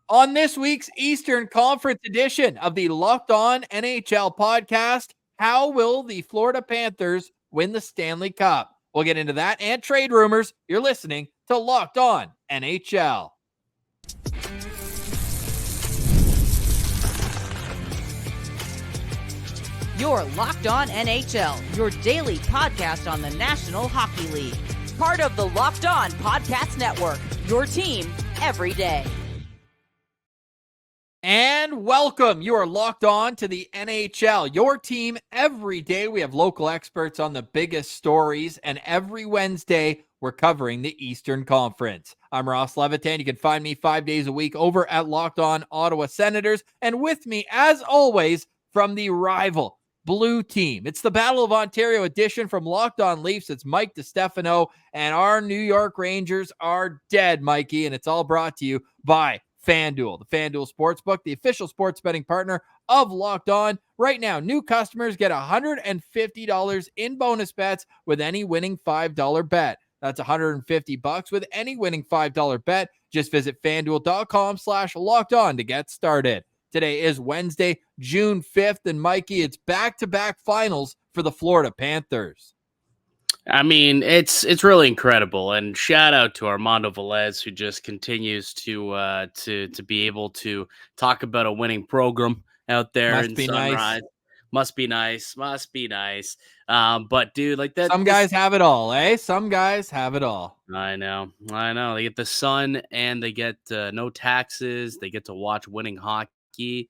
On this week's Eastern Conference edition of the Locked On NHL podcast, how will the Florida Panthers win the Stanley Cup? We'll get into that and trade rumors. You're listening to Locked On NHL. You're Locked On NHL, your daily podcast on the National Hockey League. Part of the Locked On Podcast Network, your team every day. And welcome. You are locked on to the NHL, your team every day. We have local experts on the biggest stories, and every Wednesday, we're covering the Eastern Conference. I'm Ross Levitan. You can find me 5 days a week over at Locked On Ottawa Senators. And with me, as always, from the rival Blue Team, it's the Battle of Ontario edition from Locked On Leafs. It's Mike DiStefano, and our New York Rangers are dead, Mikey, and it's all brought to you by FanDuel, the FanDuel Sportsbook, the official sports betting partner of Locked On. Right now, new customers get $150 in bonus bets with any winning $5 bet. That's $150 with any winning $5 bet. Just visit FanDuel.com/LockedOn to get started. Today is Wednesday, June 5th, and Mikey, it's back-to-back finals for the Florida Panthers. I mean, it's really incredible, and shout out to Armando Velez, who just continues to be able to talk about a winning program out there in Sunrise. Must be nice. But dude, like that. Some guys have it all, eh? Some guys have it all. I know. They get the sun, and they get no taxes. They get to watch winning hockey.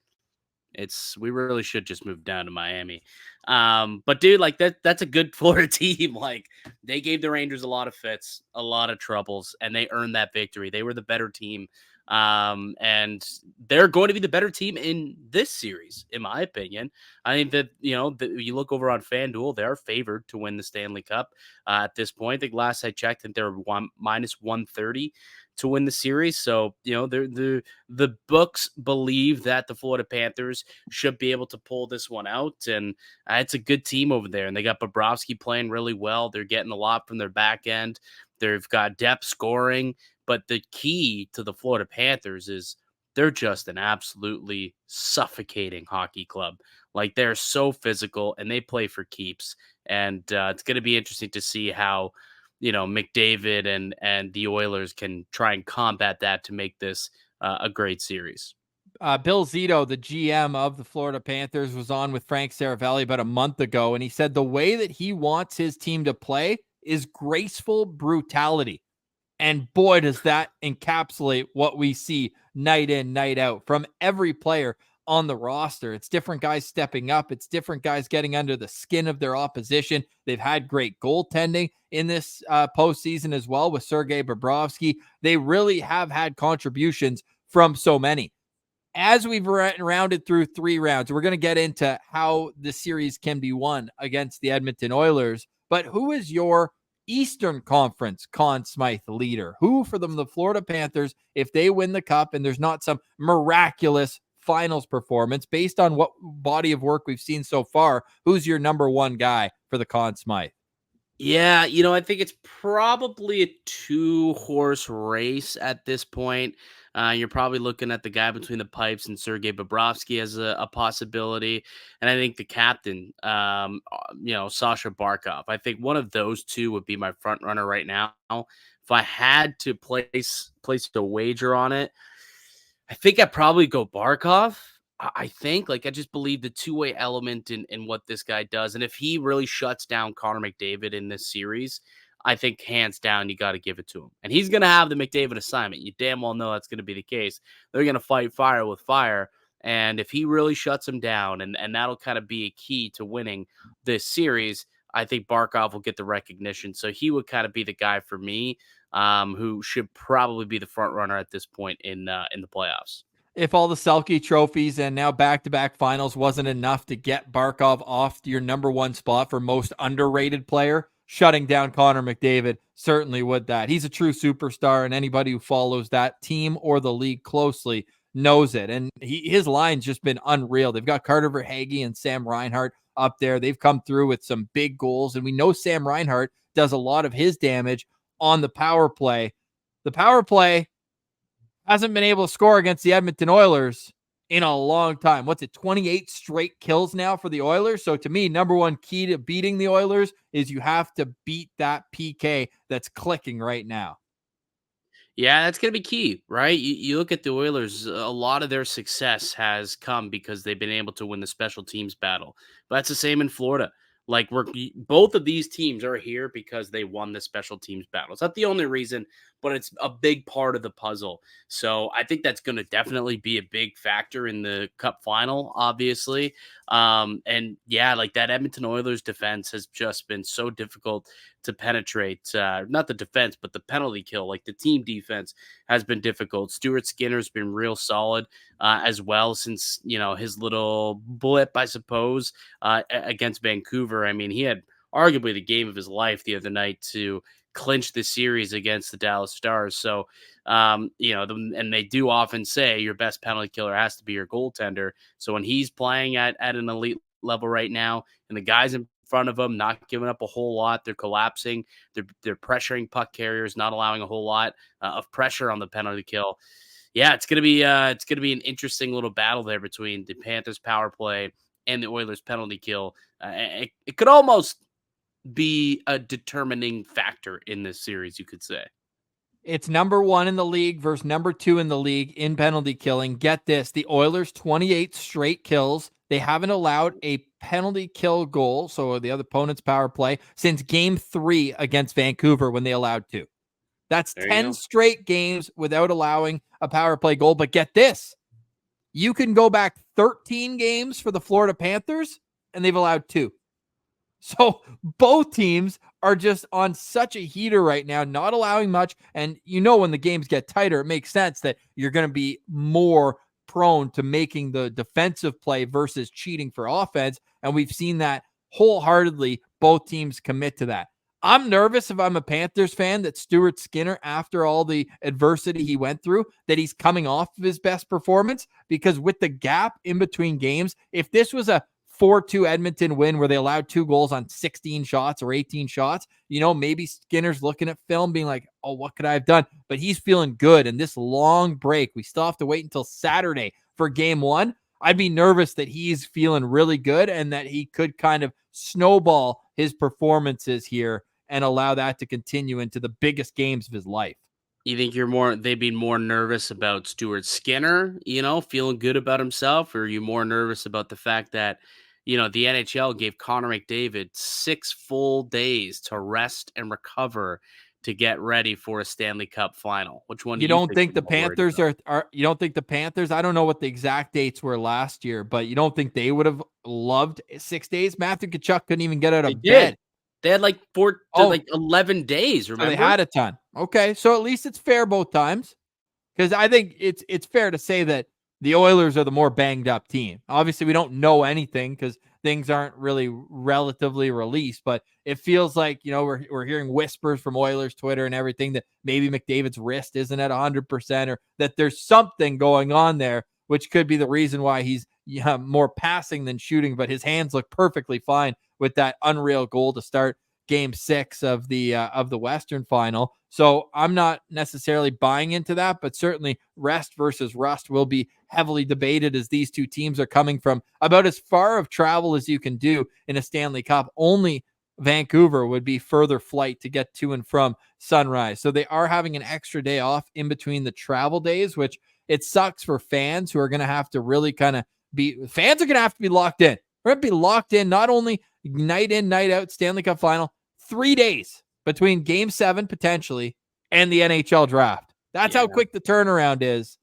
We really should just move down to Miami. But dude, like that's a good Florida team. Like, they gave the Rangers a lot of fits, a lot of troubles, and they earned that victory. They were the better team. And they're going to be the better team in this series, in my opinion. I think that, you look over on FanDuel, they're favored to win the Stanley Cup at this point. I think last I checked, I think they're minus 130 to win the series. So, the books believe that the Florida Panthers should be able to pull this one out. And it's a good team over there. And they got Bobrovsky playing really well. They're getting a lot from their back end. They've got depth scoring. But the key to the Florida Panthers is they're just an absolutely suffocating hockey club. Like, they're so physical, and they play for keeps. And it's going to be interesting to see how, McDavid and the Oilers can try and combat that to make this a great series. Bill Zito, the GM of the Florida Panthers, was on with Frank Saravelli about a month ago, and he said the way that he wants his team to play is graceful brutality. And boy, does that encapsulate what we see night in, night out from every player on the roster. It's different guys stepping up. It's different guys getting under the skin of their opposition. They've had great goaltending in this postseason as well with Sergei Bobrovsky. They really have had contributions from so many. As we've rounded through 3 rounds, we're going to get into how the series can be won against the Edmonton Oilers. But who is your Eastern Conference Conn Smythe leader? Who for them, the Florida Panthers, if they win the cup and there's not some miraculous finals performance based on what body of work we've seen so far, who's your number one guy for the Conn Smythe? Yeah, I think it's probably a 2-horse race at this point. You're probably looking at the guy between the pipes and Sergei Bobrovsky as a possibility. And I think the captain, Sasha Barkov. I think one of those two would be my front runner right now. If I had to place a wager on it, I think I'd probably go Barkov. I think, I just believe the two-way element in what this guy does. And if he really shuts down Connor McDavid in this series, I think hands down, you got to give it to him. And he's going to have the McDavid assignment. You damn well know that's going to be the case. They're going to fight fire with fire. And if he really shuts him down, and that'll kind of be a key to winning this series, I think Barkov will get the recognition. So he would kind of be the guy for me, who should probably be the front runner at this point in the playoffs. If all the Selke trophies and now back-to-back finals wasn't enough to get Barkov off your number one spot for most underrated player, shutting down Connor McDavid certainly would that. He's a true superstar, and anybody who follows that team or the league closely knows it. And his line's just been unreal. They've got Carter Verhaeghe and Sam Reinhart up there. They've come through with some big goals, and we know Sam Reinhart does a lot of his damage on the power play. The power play hasn't been able to score against the Edmonton Oilers in a long time. What's it, 28 straight kills now for the Oilers? So to me, number one key to beating the Oilers is you have to beat that PK that's clicking right now. Yeah, that's going to be key, right? You look at the Oilers, a lot of their success has come because they've been able to win the special teams battle. But that's the same in Florida. Like both of these teams are here because they won the special teams battle. It's not the only reason, but it's a big part of the puzzle. So I think that's going to definitely be a big factor in the Cup final, obviously. And yeah, like that Edmonton Oilers defense has just been so difficult to penetrate. Not the defense, but the penalty kill. Like the team defense has been difficult. Stuart Skinner's been real solid as well since, his little blip, I suppose, against Vancouver. I mean, he had arguably the game of his life the other night to clinch the series against the Dallas Stars. So, and they do often say your best penalty killer has to be your goaltender. So when he's playing at an elite level right now, and the guys in front of him not giving up a whole lot, they're collapsing, they're pressuring puck carriers, not allowing a whole lot of pressure on the penalty kill. Yeah, it's gonna be an interesting little battle there between the Panthers power play and the Oilers penalty kill. It could almost be a determining factor in this series, you could say. It's number one in the league versus number two in the league in penalty killing. Get this, the Oilers 28 straight kills. They haven't allowed a penalty kill goal, so the other opponent's power play, since game 3 against Vancouver when they allowed 2. That's 10 straight games without allowing a power play goal. But get this, you can go back 13 games for the Florida Panthers, and they've allowed 2. So both teams are just on such a heater right now, not allowing much. And when the games get tighter, it makes sense that you're going to be more prone to making the defensive play versus cheating for offense. And we've seen that wholeheartedly. Both teams commit to that. I'm nervous if I'm a Panthers fan that Stuart Skinner, after all the adversity he went through, that he's coming off of his best performance, because with the gap in between games, if this was a 4-2 Edmonton win where they allowed 2 goals on 16 shots or 18 shots, maybe Skinner's looking at film being like, oh, what could I have done? But he's feeling good. And this long break, we still have to wait until Saturday for game 1. I'd be nervous that he's feeling really good and that he could kind of snowball his performances here and allow that to continue into the biggest games of his life. You think they'd be more nervous about Stuart Skinner, feeling good about himself? Or are you more nervous about the fact that, the NHL gave Connor McDavid 6 full days to rest and recover to get ready for a Stanley Cup final? Which one do you don't think the Panthers are you don't think the Panthers, I don't know what the exact dates were last year, but you don't think they would have loved 6 days? Matthew Tkachuk couldn't even get out of bed. They had like 11 days, remember? So they had a ton. Okay, so at least it's fair both times. Because I think it's fair to say that the Oilers are the more banged up team. Obviously, we don't know anything because things aren't really relatively released, but it feels like, we're hearing whispers from Oilers Twitter and everything that maybe McDavid's wrist isn't at 100%, or that there's something going on there, which could be the reason why he's more passing than shooting, but his hands look perfectly fine with that unreal goal to start game 6 of the Western final. So I'm not necessarily buying into that, but certainly rest versus rust will be heavily debated, as these two teams are coming from about as far of travel as you can do in a Stanley Cup. Only Vancouver would be further flight to get to and from Sunrise. So they are having an extra day off in between the travel days, which it sucks for fans who are going to have to really fans are going to have to be locked in. We're going to be locked in, not only night in, night out, Stanley Cup final, 3 days between game 7 potentially and the NHL draft. That's how quick the turnaround is.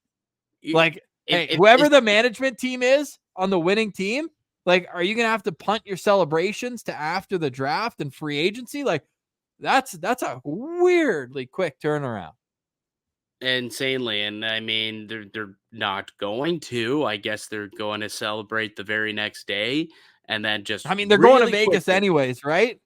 Whoever the management team is on the winning team, are you going to have to punt your celebrations to after the draft and free agency? That's a weirdly quick turnaround. Insanely. And I mean, they're not going to. I guess they're going to celebrate the very next day. And then just, they're going to Vegas anyways, right?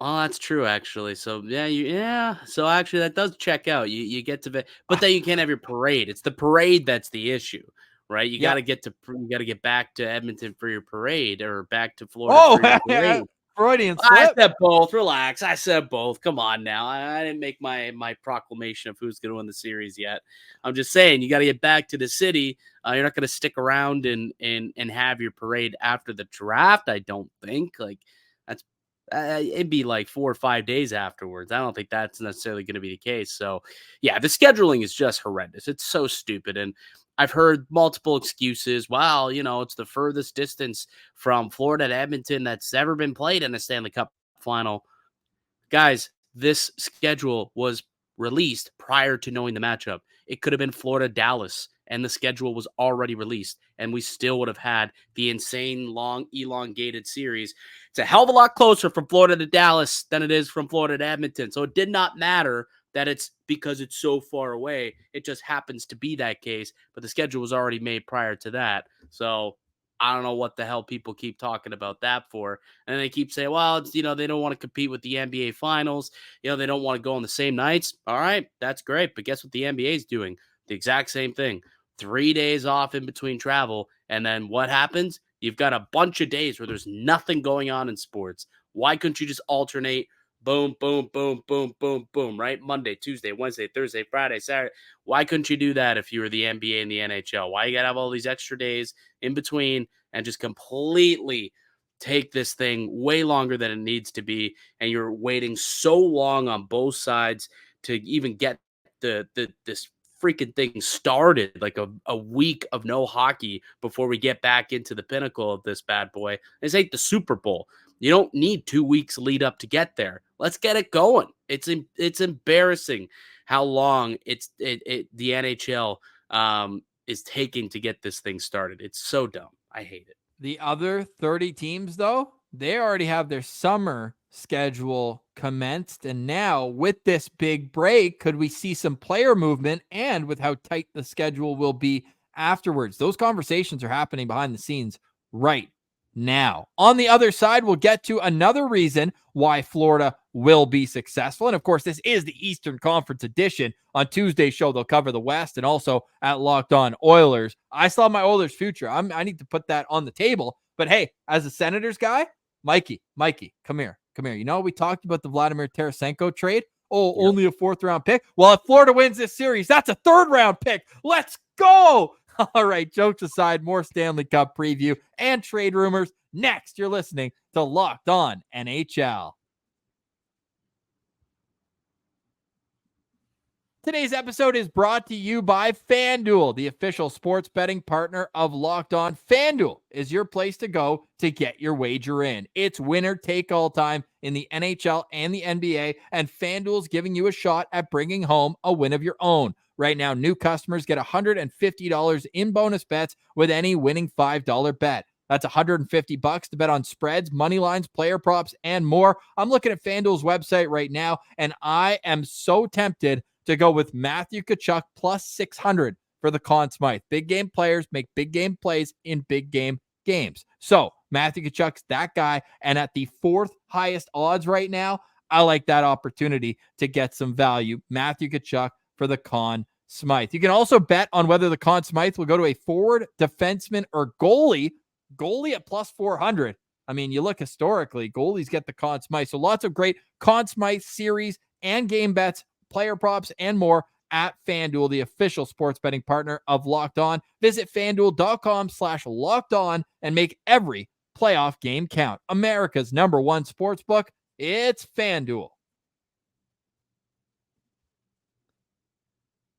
Oh, that's true, actually. So so actually, that does check out. You get to, but then you can't have your parade. It's the parade that's the issue, right? You got to get back to Edmonton for your parade, or back to Florida for your parade. Freudian I slip. said both. Relax. I said both. Come on now. I didn't make my proclamation of who's going to win the series yet. I'm just saying you got to get back to the city. You're not going to stick around and have your parade after the draft. I don't think that's it'd be like 4 or 5 days afterwards. I don't think that's necessarily going to be the case. So yeah, the scheduling is just horrendous. It's so stupid. And I've heard multiple excuses. Wow, it's the furthest distance from Florida to Edmonton that's ever been played in a Stanley Cup final. Guys, this schedule was released prior to knowing the matchup. It could have been Florida Dallas, and the schedule was already released, and we still would have had the insane long elongated series. It's a hell of a lot closer from Florida to Dallas than it is from Florida to Edmonton. So it did not matter that it's because it's so far away. It just happens to be that case, but the schedule was already made prior to that. So I don't know what the hell people keep talking about that for. And they keep saying, well, it's, they don't want to compete with the NBA finals. They don't want to go on the same nights. All right, that's great. But guess what the NBA is doing? The exact same thing. 3 days off in between travel. And then what happens? You've got a bunch of days where there's nothing going on in sports. Why couldn't you just alternate? Boom, boom, boom, boom, boom, boom, right? Monday, Tuesday, Wednesday, Thursday, Friday, Saturday. Why couldn't you do that if you were the NBA and the NHL? Why you got to have all these extra days in between and just completely take this thing way longer than it needs to be? And you're waiting so long on both sides to even get this freaking thing started, like a week of no hockey before we get back into the pinnacle of this bad boy. This ain't the Super Bowl. You don't need 2 weeks lead up to get there. Let's get it going. It's embarrassing how long the NHL is taking to get this thing started. It's so dumb. I hate it. The other 30 teams, though, they already have their summer schedule commenced. And now with this big break, could we see some player movement? And with how tight the schedule will be afterwards, those conversations are happening behind the scenes right now. On the other side, we'll get to another reason why Florida will be successful. And of course, this is the Eastern Conference edition. On Tuesday's show, they'll cover the West, and also at Locked On Oilers. I saw my Oilers future. I need to put that on the table. But hey, as a Senators guy, Mikey, come here. We talked about the Vladimir Tarasenko trade. Oh, yep. Only a 4th round pick. Well, if Florida wins this series, that's a 3rd round pick. Let's go. All right, jokes aside, more Stanley Cup preview and trade rumors. Next, you're listening to Locked On NHL. Today's episode is brought to you by FanDuel, the official sports betting partner of Locked On. FanDuel is your place to go to get your wager in. It's winner take all time in the NHL and the NBA, and FanDuel's giving you a shot at bringing home a win of your own. Right now, new customers get $150 in bonus bets with any winning $5 bet. That's $150 to bet on spreads, money lines, player props, and more. I'm looking at FanDuel's website right now, and I am so tempted to go with Matthew Tkachuk plus 600 for the Conn Smythe. Big game players make big game plays in big game games. So Matthew Tkachuk's that guy, and at the 4th highest odds right now, I like that opportunity to get some value. Matthew Tkachuk for the Conn Smythe. You can also bet on whether the Conn Smythe will go to a forward, defenseman, or goalie. Goalie at plus 400. I mean, you look historically, goalies get the Conn Smythe. So lots of great Conn Smythe series and game bets, player props, and more at FanDuel, the official sports betting partner of Locked On. Visit FanDuel.com/LockedOn and make every playoff game count. America's #1 sportsbook. It's FanDuel.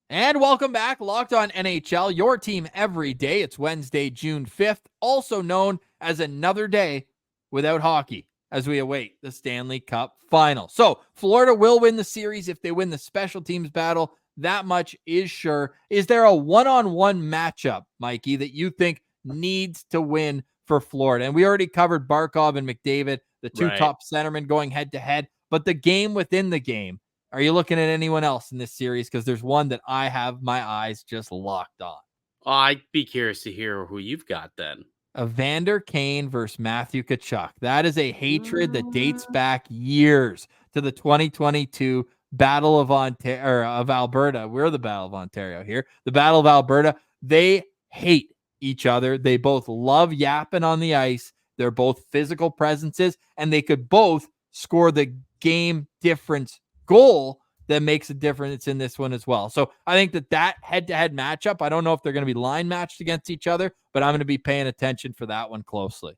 And welcome back, Locked On NHL, your team every day. It's Wednesday, June 5th, also known as another day without hockey, as we await the Stanley Cup final. So Florida will win the series if they win the special teams battle. That much is sure. Is there a one-on-one matchup, Mikey, that you think needs to win for Florida? And we already covered Barkov and McDavid, the two top centermen going head-to-head. But the game within the game, are you looking at anyone else in this series? Because there's one that I have my eyes just locked on. I'd be curious to hear who you've got then. Evander Kane versus Matthew Tkachuk. That is a hatred that dates back years to the 2022 Battle of Alberta. We're the Battle of Ontario here. The Battle of Alberta. They hate each other. They both love yapping on the ice. They're both physical presences, and they could both score the game difference goal that makes a difference in this one as well. So I think that head-to-head matchup, I don't know if they're going to be line matched against each other, but I'm going to be paying attention for that one closely.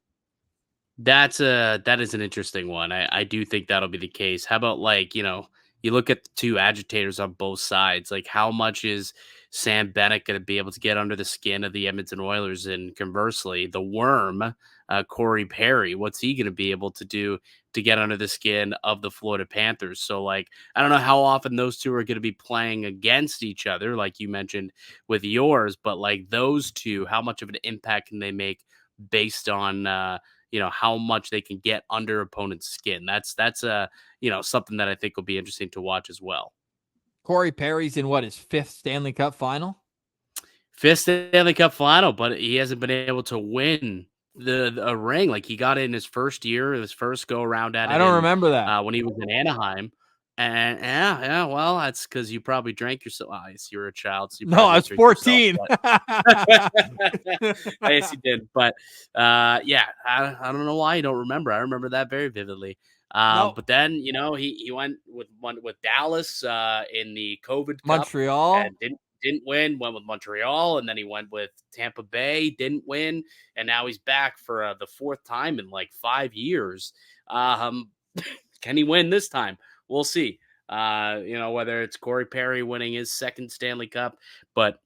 That is an interesting one. I do think that'll be the case. How about, like, you look at the two agitators on both sides, like how much is Sam Bennett going to be able to get under the skin of the Edmonton Oilers? And conversely, the worm, Corey Perry, what's he going to be able to do to get under the skin of the Florida Panthers? So, like, I don't know how often those two are going to be playing against each other, like you mentioned with yours, but like those two, how much of an impact can they make based on, how much they can get under opponent's skin? That's something that I think will be interesting to watch as well. Corey Perry's in his fifth Stanley Cup final? Fifth Stanley Cup final, but he hasn't been able to win a ring. Like, he got it in his first year, his first go around at it. I don't remember that. When he was in Anaheim. And yeah, well, that's because you probably drank yourself. You were a child. So no, I was 14. Yes, you did. But yeah, I don't know why you don't remember. I remember that very vividly. But then, he went with Dallas in the COVID Montreal. Cup and didn't win. Went with Montreal, and then he went with Tampa Bay. Didn't win, and now he's back for the fourth time in like 5 years. Can he win this time? We'll see. Whether it's Corey Perry winning his second Stanley Cup, but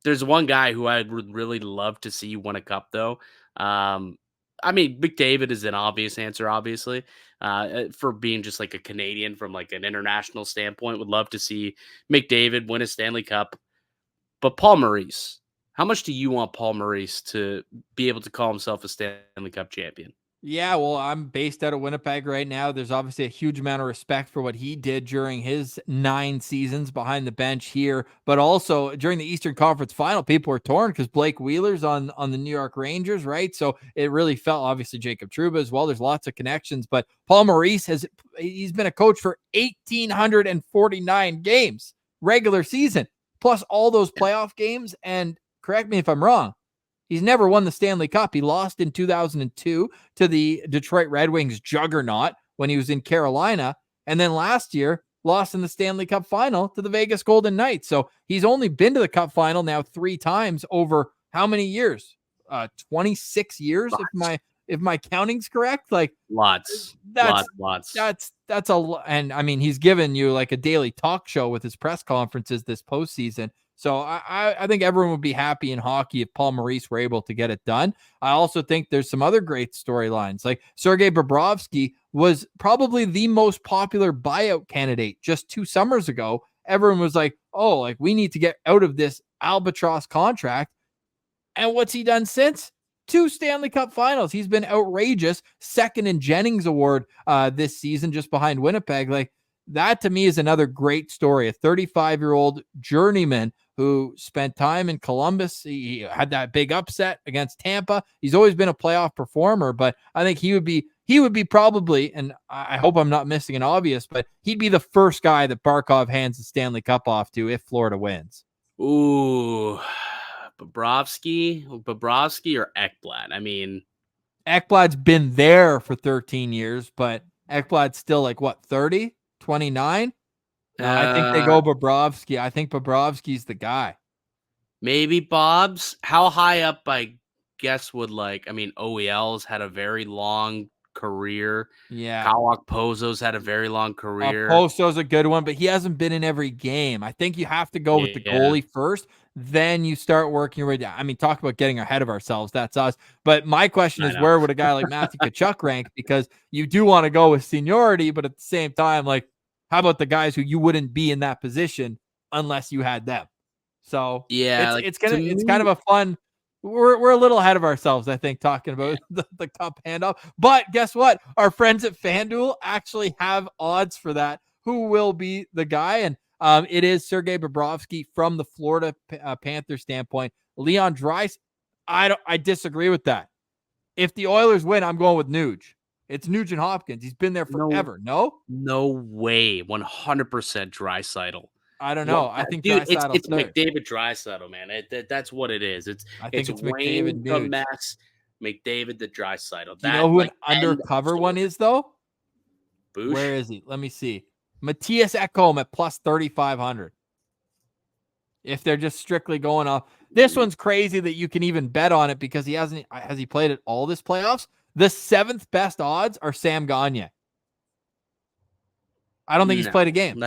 there's one guy who I would really love to see win a cup, though. McDavid is an obvious answer, obviously, for being just like a Canadian from like an international standpoint. Would love to see McDavid win a Stanley Cup. But Paul Maurice, how much do you want Paul Maurice to be able to call himself a Stanley Cup champion? Yeah, well, I'm based out of Winnipeg right now. There's obviously a huge amount of respect for what he did during his 9 seasons behind the bench here, but also during the Eastern Conference final, people were torn because Blake Wheeler's on the New York Rangers, right? So it really felt, obviously Jacob Trouba as well. There's lots of connections, but Paul Maurice he's been a coach for 1,849 games, regular season, plus all those playoff games. And correct me if I'm wrong, he's never won the Stanley Cup. He lost in 2002 to the Detroit Red Wings juggernaut when he was in Carolina. And then last year, lost in the Stanley Cup final to the Vegas Golden Knights. So he's only been to the Cup final now 3 times over how many years? 26 years, if my counting's correct. Like lots. That's a lot. And I mean, he's given you like a daily talk show with his press conferences this postseason. So I think everyone would be happy in hockey if Paul Maurice were able to get it done. I also think there's some other great storylines. Like Sergei Bobrovsky was probably the most popular buyout candidate just 2 summers ago. Everyone was like, oh, like we need to get out of this albatross contract. And what's he done since? 2 Stanley Cup finals. He's been outrageous. Second in Jennings Award this season, just behind Winnipeg. Like that to me is another great story. A 35-year-old journeyman who spent time in Columbus. He had that big upset against Tampa. He's always been a playoff performer, but I think he would be probably, and I hope I'm not missing an obvious, but he'd be the first guy that Barkov hands the Stanley Cup off to if Florida wins. Ooh, Bobrovsky or Ekblad? I mean, Ekblad's been there for 13 years, but Ekblad's still like what, 30, 29? I think they go Bobrovsky. I think Bobrovsky's the guy. Maybe Bob's. How high up, I guess, OEL's had a very long career. Yeah. Kyle Okposo's had a very long career. Okposo's a good one, but he hasn't been in every game. I think you have to go with the goalie first. Then you start working your way down. I mean, talk about getting ahead of ourselves. That's us. But my question is, where would a guy like Matthew Tkachuk rank? Because you do want to go with seniority, but at the same time, like, how about the guys who you wouldn't be in that position unless you had them? So yeah, it's kind of a fun. We're a little ahead of ourselves, I think, talking about the cup handoff. But guess what? Our friends at FanDuel actually have odds for that. Who will be the guy? And it is Sergei Bobrovsky from the Florida Panthers standpoint. Leon Draisaitl, I disagree with that. If the Oilers win, I'm going with Nuge. It's Nugent Hopkins. He's been there forever. No way. 100% Draisaitl. I don't know. I think it's McDavid Draisaitl, man. That's what it is. I think it's McDavid a mess. McDavid to Draisaitl. Do you know who an end of undercover one story. is, though? Boosh? Where is he? Let me see. Matthias Ekholm at plus 3,500. If they're just strictly going off. This one's crazy that you can even bet on it because has he played at all this playoffs? The 7th best odds are Sam Gagner. I don't think he's played a game.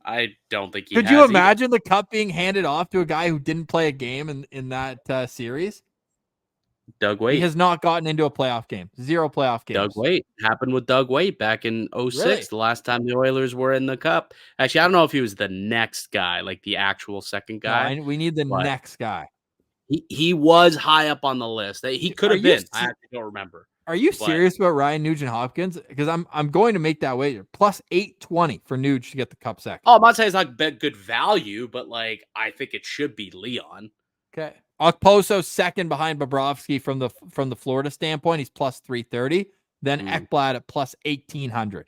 I don't think he Could has you either. imagine the cup being handed off to a guy who didn't play a game in that series? Doug Waite. He has not gotten into a playoff game. 0 playoff games. Doug Waite. Happened with Doug Waite back in 06, Really? the last time the Oilers were in the cup. Actually, I don't know if he was the next guy, like the actual second guy. No, we need the next guy. He was high up on the list. He could have been. I actually don't remember. Are you serious about Ryan Nugent-Hopkins? Because I'm going to make that wager. Plus 820 for Nuge to get the cup second. Oh, I'm not saying it's not good value, but like I think it should be Leon. Okay. Okposo second behind Bobrovsky from the Florida standpoint. He's plus 330. Then Ekblad at plus 1,800.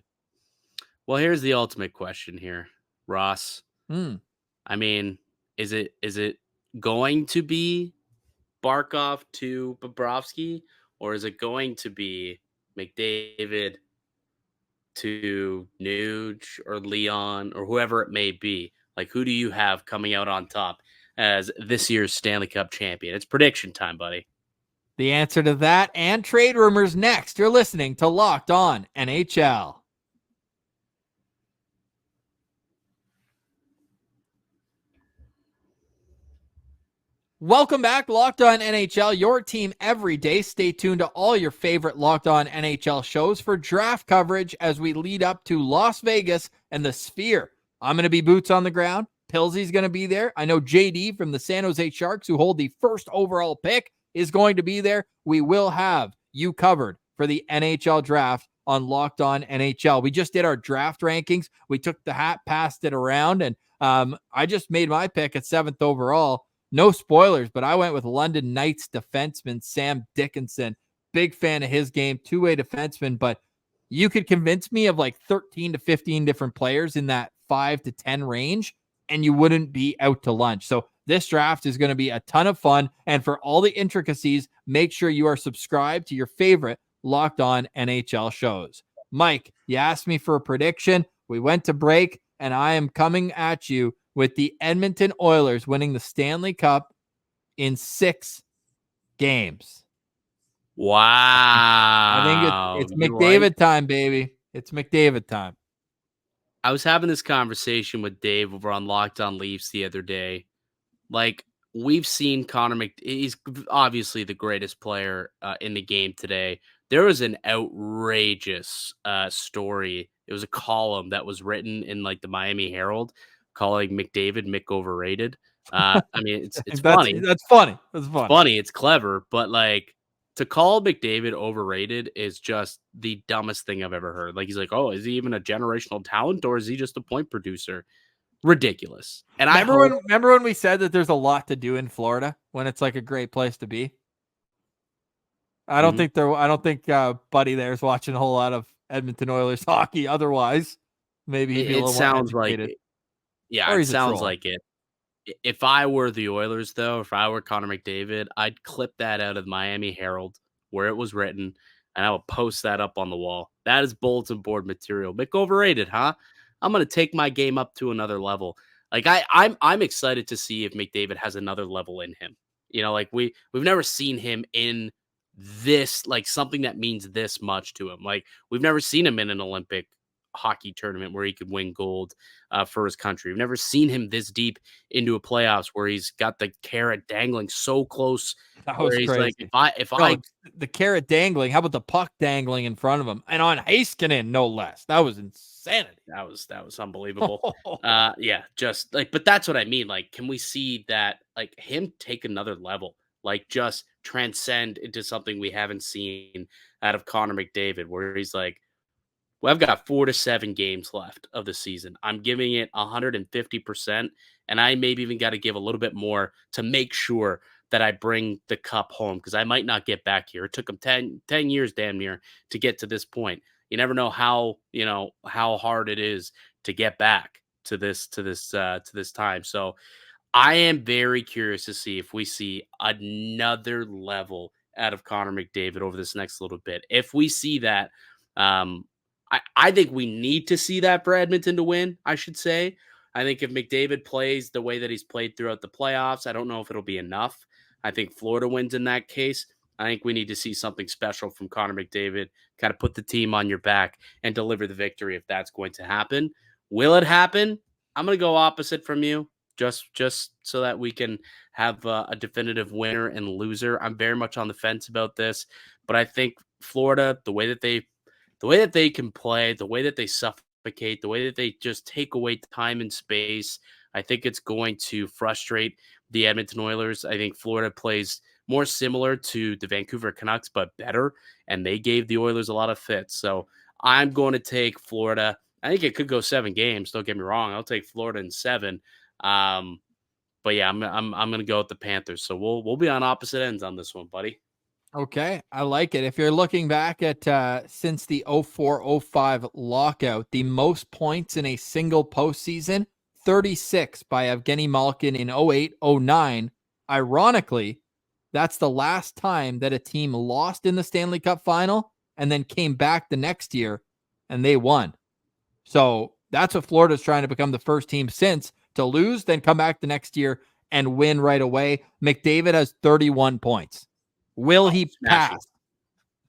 Well, here's the ultimate question here, Ross. I mean, is it going to be Barkov to Bobrovsky, or is it going to be McDavid to Nuge or Leon or whoever it may be? Like, who do you have coming out on top as this year's Stanley Cup champion? It's prediction time, buddy. The answer to that and trade rumors next. You're listening to Locked On NHL. Welcome back, Locked On NHL, your team every day. Stay tuned to all your favorite Locked On NHL shows for draft coverage as we lead up to Las Vegas and the Sphere. I'm going to be boots on the ground. Pilsy's going to be there. I know JD from the San Jose Sharks, who hold the first overall pick, is going to be there. We will have you covered for the NHL draft on Locked On NHL. We just did our draft rankings. We took the hat, passed it around, and I just made my pick at 7th overall. No spoilers, but I went with London Knights defenseman Sam Dickinson. Big fan of his game, two-way defenseman, but you could convince me of like 13 to 15 different players in that 5 to 10 range, and you wouldn't be out to lunch. So this draft is going to be a ton of fun, and for all the intricacies, make sure you are subscribed to your favorite Locked On NHL shows. Mike, you asked me for a prediction. We went to break, and I am coming at you with the Edmonton Oilers winning the Stanley Cup in 6 games. Wow. I think it's McDavid time, baby. It's McDavid time. I was having this conversation with Dave over on Locked On Leafs the other day. Like, we've seen Connor he's obviously the greatest player in the game today. There was an outrageous story. It was a column that was written in like the Miami Herald calling McDavid Mick overrated. I mean, it's funny. That's funny. It's funny. It's clever, but like to call McDavid overrated is just the dumbest thing I've ever heard. Like he's like, oh, is he even a generational talent or is he just a point producer? Ridiculous. And remember when we said that there's a lot to do in Florida when it's like a great place to be? I don't think Buddy there's watching a whole lot of Edmonton Oilers hockey. Otherwise, maybe he'd be a little sounds more educated. Like yeah, it sounds like it. If I were the Oilers, though, if I were Connor McDavid, I'd clip that out of the Miami Herald where it was written, and I would post that up on the wall. That is bulletin board material. Mick overrated, huh? I'm gonna take my game up to another level. Like I'm excited to see if McDavid has another level in him. You know, like we've never seen him in this, like something that means this much to him. Like we've never seen him in an Olympic hockey tournament where he could win gold for his country. We've never seen him this deep into a playoffs where he's got the carrot dangling so close. That was he's crazy. Like, if I the carrot dangling, how about the puck dangling in front of him and on Heiskanen, no less. That was insanity. That was unbelievable. Yeah, just like, but that's what I mean. Like, can we see that, like him take another level, like just transcend into something we haven't seen out of Connor McDavid, where he's like, well, I've got 4 to 7 games left of the season. I'm giving it 150%, and I maybe even got to give a little bit more to make sure that I bring the cup home because I might not get back here. It took him 10 years damn near to get to this point. You never know how hard it is to get back to this time. So I am very curious to see if we see another level out of Connor McDavid over this next little bit. If we see that, I think we need to see that for Edmonton to win, I should say. I think if McDavid plays the way that he's played throughout the playoffs, I don't know if it'll be enough. I think Florida wins in that case. I think we need to see something special from Connor McDavid, kind of put the team on your back and deliver the victory if that's going to happen. Will it happen? I'm going to go opposite from you, just so that we can have a definitive winner and loser. I'm very much on the fence about this, but I think Florida, the way that they can play, the way that they suffocate, the way that they just take away time and space, I think it's going to frustrate the Edmonton Oilers. I think Florida plays more similar to the Vancouver Canucks, but better, and they gave the Oilers a lot of fits. So I'm going to take Florida. I think it could go 7 games. Don't get me wrong. I'll take Florida in 7. But yeah, I'm going to go with the Panthers. So we'll be on opposite ends on this one, buddy. Okay, I like it. If you're looking back at since the 04-05 lockout, the most points in a single postseason, 36 by Evgeny Malkin in 08-09. Ironically, that's the last time that a team lost in the Stanley Cup final and then came back the next year and they won. So that's what Florida's trying to become the first team since, to lose, then come back the next year and win right away. McDavid has 31 points. Will he pass?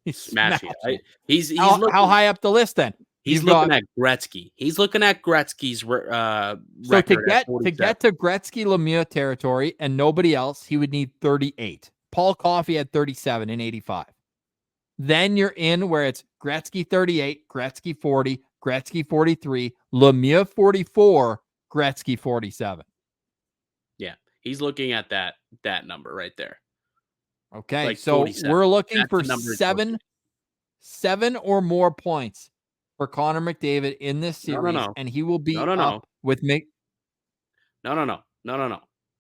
He's smashing it. He's how looking, how high up the list then? He's looking at Gretzky. He's looking at Gretzky's record. So to get to Gretzky Lemieux territory and nobody else, he would need 38. Paul Coffey had 37 in 85. Then you're in where it's Gretzky 38, Gretzky 40, Gretzky 43, Lemieux 44, Gretzky 47. Yeah, he's looking at that number right there. Okay, like so 47. we're looking That's for seven or more points for Connor McDavid in this series, and he will be up with me. No.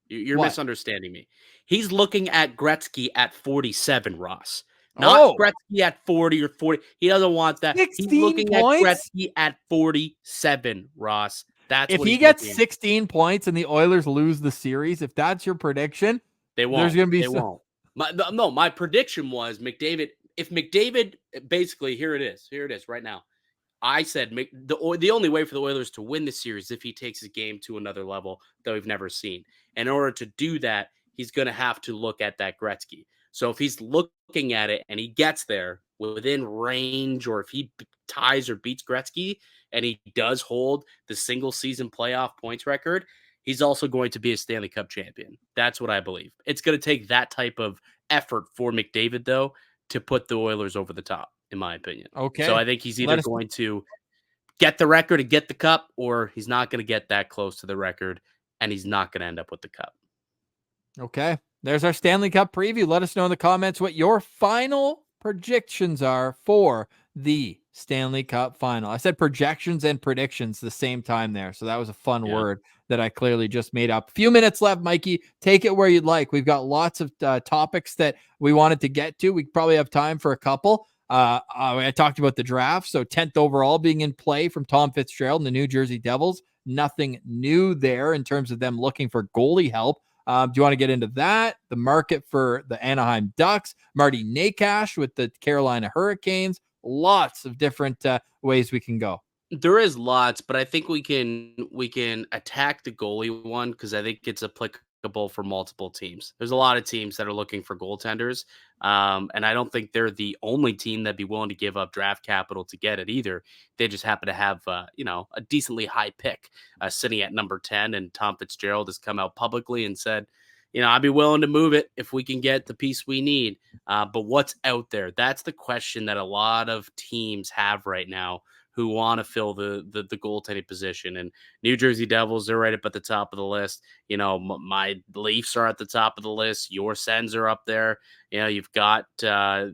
You're misunderstanding me. He's looking at Gretzky at 47, Ross. Not Gretzky at 40 or 40. He doesn't want that. 16 He's looking points? at Gretzky at 47, Ross. That's if what he gets 16 points and the Oilers lose the series, if that's your prediction, they won't. There's going to be won't. My prediction was McDavid. If McDavid, basically, here it is right now. I said the only way for the Oilers to win the series is if he takes his game to another level that we've never seen. And in order to do that, he's going to have to look at that Gretzky. So if he's looking at it and he gets there within range, or if he ties or beats Gretzky and he does hold the single season playoff points record, he's also going to be a Stanley Cup champion. That's what I believe. It's going to take that type of effort for McDavid, though, to put the Oilers over the top, in my opinion. Okay. So I think he's either going to get the record and get the cup, or he's not going to get that close to the record, and he's not going to end up with the cup. Okay. There's our Stanley Cup preview. Let us know in the comments what your final projections are for the Stanley Cup final. I said projections and predictions the same time there, so that was a fun word that I clearly just made up. Few minutes left, Mikey. Take it where you'd like. We've got lots of topics that we wanted to get to. We probably have time for a couple. I talked about the draft, so 10th overall being in play from Tom Fitzgerald and the New Jersey Devils. Nothing new there in terms of them looking for goalie help. Do you want to get into that? The market for the Anaheim Ducks, Marty Nakash with the Carolina Hurricanes, lots of different ways we can go. There is lots, but I think we can attack the goalie one because I think it's applicable for multiple teams. There's a lot of teams that are looking for goaltenders, and I don't think they're the only team that'd be willing to give up draft capital to get it either. They just happen to have a decently high pick sitting at number 10, and Tom Fitzgerald has come out publicly and said, I'd be willing to move it if we can get the piece we need. But what's out there? That's the question that a lot of teams have right now who want to fill the goaltending position. And New Jersey Devils, they're right up at the top of the list. My Leafs are at the top of the list. Your Sens are up there. You've got a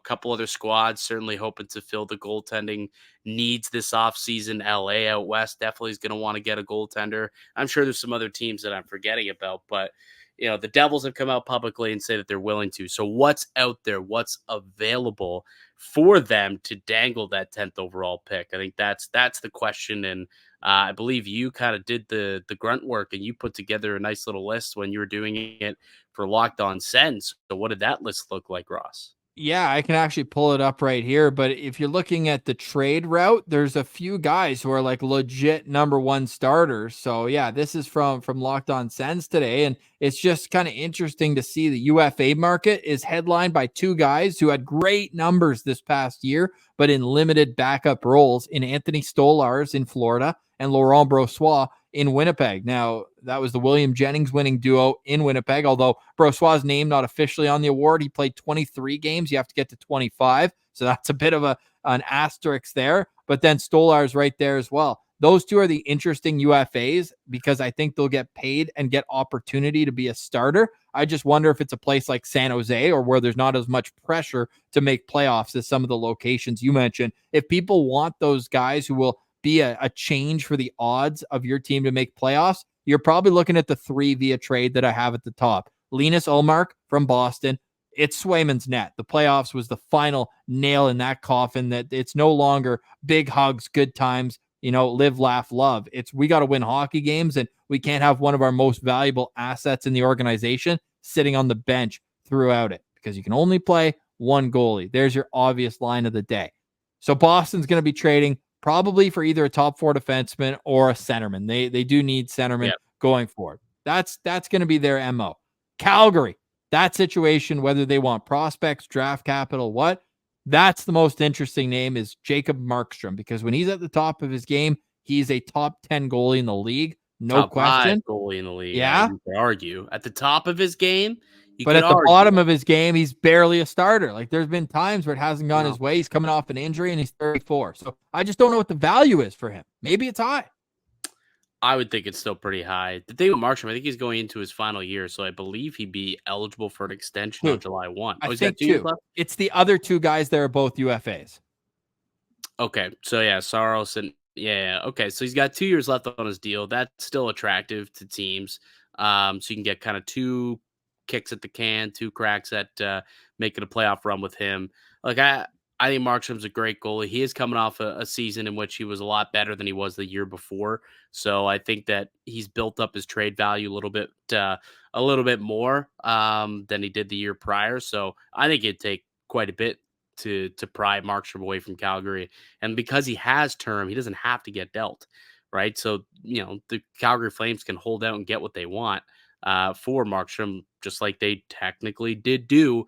couple other squads certainly hoping to fill the goaltending needs this offseason. LA out west definitely is going to want to get a goaltender. I'm sure there's some other teams that I'm forgetting about, but the Devils have come out publicly and say that they're willing to. So what's out there? What's available for them to dangle that 10th overall pick? I think that's the question. And I believe you kind of did the grunt work and you put together a nice little list when you were doing it for Locked On Sens. So what did that list look like, Ross? Yeah, I can actually pull it up right here. But if you're looking at the trade route, there's a few guys who are like legit number one starters. So yeah, this is from Locked On Sens today, and it's just kind of interesting to see the UFA market is headlined by two guys who had great numbers this past year, but in limited backup roles in Anthony Stolarz in Florida and Laurent Brossoit in Winnipeg. Now, that was the William Jennings winning duo in Winnipeg, although Brossoit's name not officially on the award. He played 23 games. You have to get to 25. So that's a bit of an asterisk there. But then Stolarz right there as well. Those two are the interesting UFAs because I think they'll get paid and get opportunity to be a starter. I just wonder if it's a place like San Jose or where there's not as much pressure to make playoffs as some of the locations you mentioned. If people want those guys who will be a change for the odds of your team to make playoffs, you're probably looking at the three via trade that I have at the top. Linus Ullmark from Boston. It's Swayman's net. The playoffs was the final nail in that coffin, that it's no longer big hugs, good times, live, laugh, love. It's we got to win hockey games, and we can't have one of our most valuable assets in the organization sitting on the bench throughout it because you can only play one goalie. There's your obvious line of the day. So Boston's going to be trading probably for either a top four defenseman or a centerman. They do need centerman going forward. That's going to be their MO. Calgary, that situation, whether they want prospects, draft capital, that's the most interesting name is Jacob Markstrom, because when he's at the top of his game, he's a top 10 goalie in the league. No top question. 5 goalie in the league. Yeah. You could argue. At the top of his game, but at the bottom of his game, he's barely a starter. Like there's been times where it hasn't gone his way. He's coming off an injury and he's 34. So I just don't know what the value is for him. Maybe it's high. I would think it's still pretty high. The thing with Markstrom, I think he's going into his final year, so I believe he'd be eligible for an extension on July 1. I think got 2 years left? It's the other two guys that are both UFAs. Okay, so yeah, Saros and okay, so he's got 2 years left on his deal. That's still attractive to teams. So you can get kind of 2 kicks at the can, 2 cracks at making a playoff run with him. Like I think Markstrom's a great goalie. He is coming off a season in which he was a lot better than he was the year before. So I think that he's built up his trade value a little bit more than he did the year prior. So I think it'd take quite a bit to pry Markstrom away from Calgary. And because he has term, he doesn't have to get dealt, right? So, the Calgary Flames can hold out and get what they want for Markstrom, just like they technically did do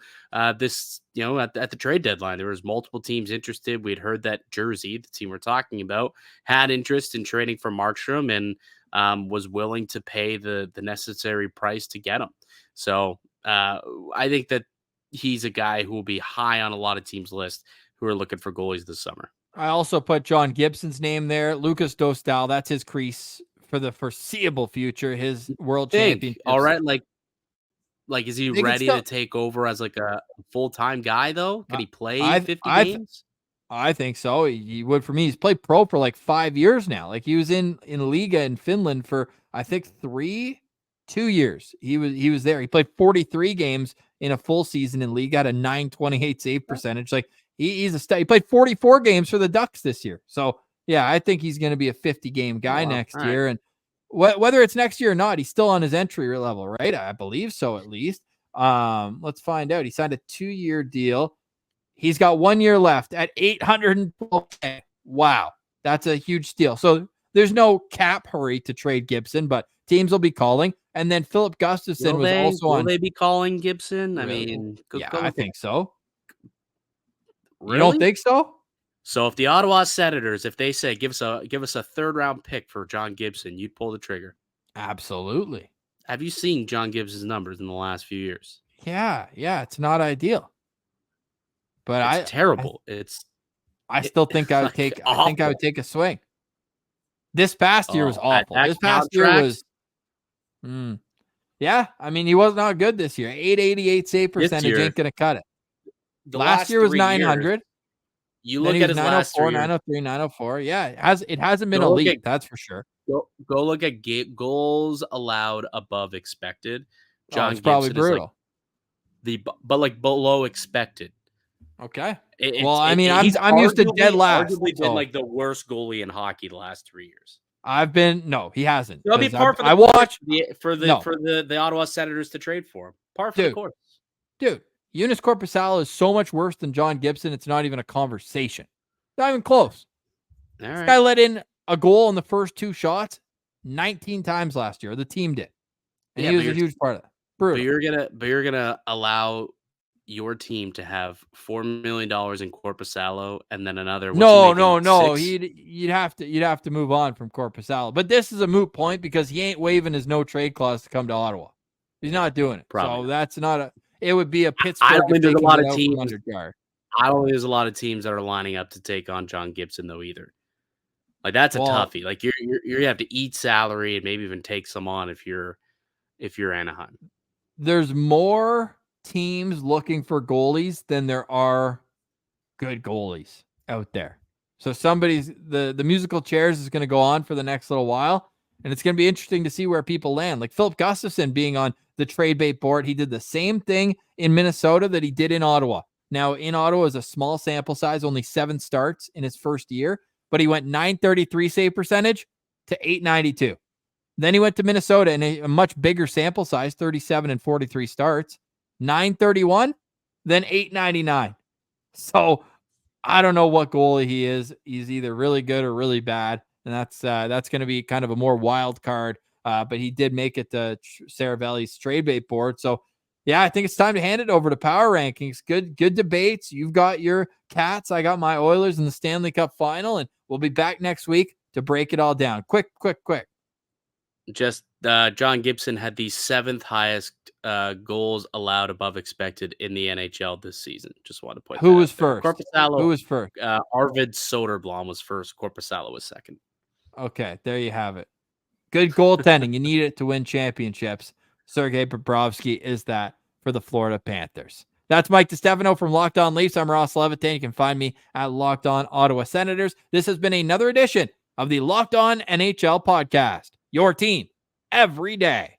this, at the trade deadline. There was multiple teams interested. We'd heard that Jersey, the team we're talking about, had interest in trading for Markstrom and was willing to pay the necessary price to get him. So I think that he's a guy who will be high on a lot of teams' list who are looking for goalies this summer. I also put John Gibson's name there. Lucas Dostal, that's his crease for the foreseeable future, his world championship. All right, like is he ready to take over as like a full-time guy though? Could he play 50 games? I think so. He would for me. He's played pro for like 5 years now. Like he was in Liga in Finland for I think 2 years. He was there. He played 43 games in a full season in Liga, got a .928 save percentage. Like he's a stud. He played 44 games for the Ducks this year. So yeah, I think he's going to be a 50-game guy next year. And whether it's next year or not, he's still on his entry level, right? I believe so, at least. Let's find out. He signed a 2-year deal. He's got 1 year left at $812K. Wow, that's a huge steal. So there's no cap hurry to trade Gibson, but teams will be calling. And then Philip Gustafson was also on. Will they be calling Gibson? Really? I mean, I think so. Really? You don't think so? So if the Ottawa Senators, if they say give us a third-round pick for John Gibson, you'd pull the trigger. Absolutely. Have you seen John Gibson's numbers in the last few years? Yeah, it's not ideal. But it's terrible. I still think I would take. I think I would take a swing. This past year was awful. This past year was. Yeah, I mean he was not good this year. 888 save percentage ain't gonna cut it. Last year was 900. You look at his last 3 years. 903, 904. Yeah, it hasn't been elite, that's for sure. Go look at goals allowed above expected. John Gibson probably brutal. But below expected. Okay. I'm used to dead last. Arguably been like the worst goalie in hockey the last 3 years. No, he hasn't. It'll be 'Cause par for the I course watched. for No. the Ottawa Senators to trade for him. Par for the course. Dude, Eunice Corpusalo is so much worse than John Gibson. It's not even a conversation. Not even close. All This right. guy let in a goal in the first 2 shots 19 times last year. The team did. And he was a huge part of that. Brutal. But you're gonna allow your team to have $4 million in Corpusalo and then another. No. You'd have to move on from Corpusalo. But this is a moot point because he ain't waiving his no trade clause to come to Ottawa. He's not doing it. Probably so that's not a. It would be a Pittsburgh. I don't think there's a lot of teams. I don't think there's a lot of teams that are lining up to take on John Gibson though either. Like that's a toughie. Like you have to eat salary and maybe even take some on if you're Anaheim. There's more teams looking for goalies than there are good goalies out there. So the musical chairs is going to go on for the next little while, and it's going to be interesting to see where people land. Like Philip Gustafson being on the trade bait board, he did the same thing in Minnesota that he did in Ottawa. Now, in Ottawa is a small sample size, only 7 starts in his first year, but he went .933 save percentage to .892. Then he went to Minnesota in a much bigger sample size, 37 and 43 starts, .931, then .899. So I don't know what goalie he is. He's either really good or really bad, and that's going to be kind of a more wild card. But he did make it to Saravelli's trade bait board. So yeah, I think it's time to hand it over to Power Rankings. Good debates. You've got your Cats. I got my Oilers in the Stanley Cup final, and we'll be back next week to break it all down. Quick. Just John Gibson had the 7th highest goals allowed above expected in the NHL this season. Just want to point. Who was first? Corpusalo. Who was first? Arvid Soderblom was first. Corpusalo was second. Okay, there you have it. Good goaltending. You need it to win championships. Sergei Bobrovsky is that for the Florida Panthers. That's Mike DiStefano from Locked On Leafs. I'm Ross Levitan. You can find me at Locked On Ottawa Senators. This has been another edition of the Locked On NHL podcast. Your team every day.